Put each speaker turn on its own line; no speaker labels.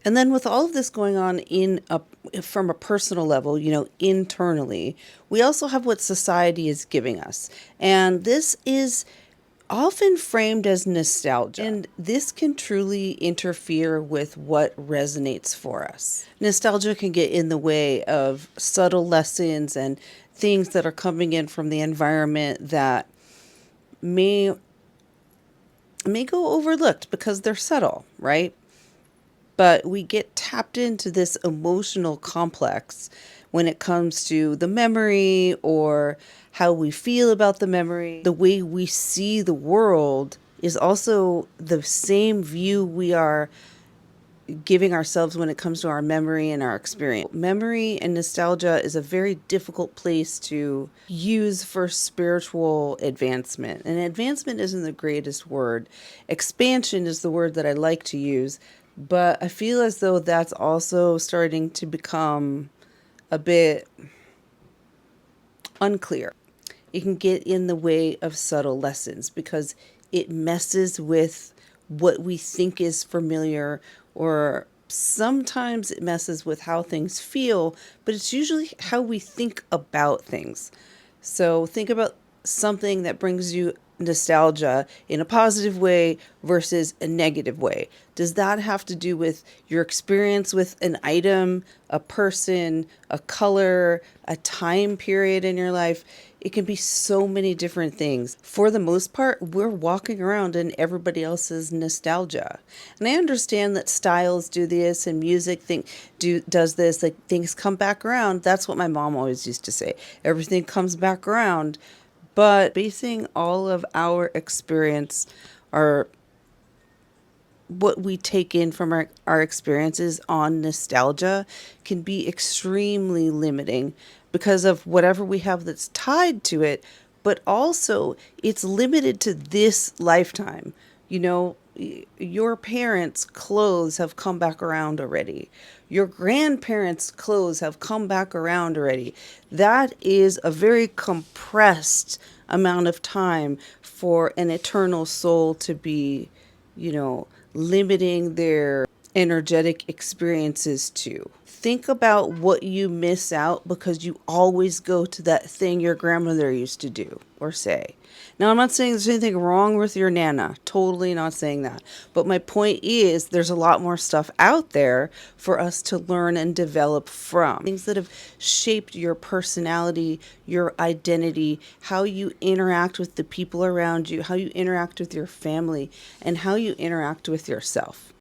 And then with all of this going on from a personal level, internally, we also have what society is giving us. And this is often framed as nostalgia. And this can truly interfere with what resonates for us. Nostalgia can get in the way of subtle lessons and things that are coming in from the environment that may go overlooked because they're subtle, right? But we get tapped into this emotional complex when it comes to the memory or how we feel about the memory. The way we see the world is also the same view we are giving ourselves when it comes to our memory and our experience. Memory and nostalgia is a very difficult place to use for spiritual advancement. And advancement isn't the greatest word. Expansion is the word that I like to use. But I feel as though that's also starting to become a bit unclear. It can get in the way of subtle lessons because it messes with what we think is familiar, or sometimes it messes with how things feel, but it's usually how we think about things. So think about something that brings you nostalgia in a positive way versus a negative way. Does that have to do with your experience with an item, a person, a color, a time period in your life? It can be so many different things. For the most part, we're walking around in everybody else's nostalgia. And I understand that styles do this and music does this, like things come back around. That's what my mom always used to say. Everything comes back around. But basing all of our experience, our what we take in from our experiences on nostalgia can be extremely limiting because of whatever we have that's tied to it, but also it's limited to this lifetime. Your parents' clothes have come back around already. Your grandparents' clothes have come back around already. That is a very compressed amount of time for an eternal soul to be, you know, limiting their energetic experiences to. Think about what you miss out because you always go to that thing your grandmother used to do or say. Now, I'm not saying there's anything wrong with your Nana. Totally not saying that. But my point is, there's a lot more stuff out there for us to learn and develop from. Things that have shaped your personality, your identity, how you interact with the people around you, how you interact with your family, and how you interact with yourself.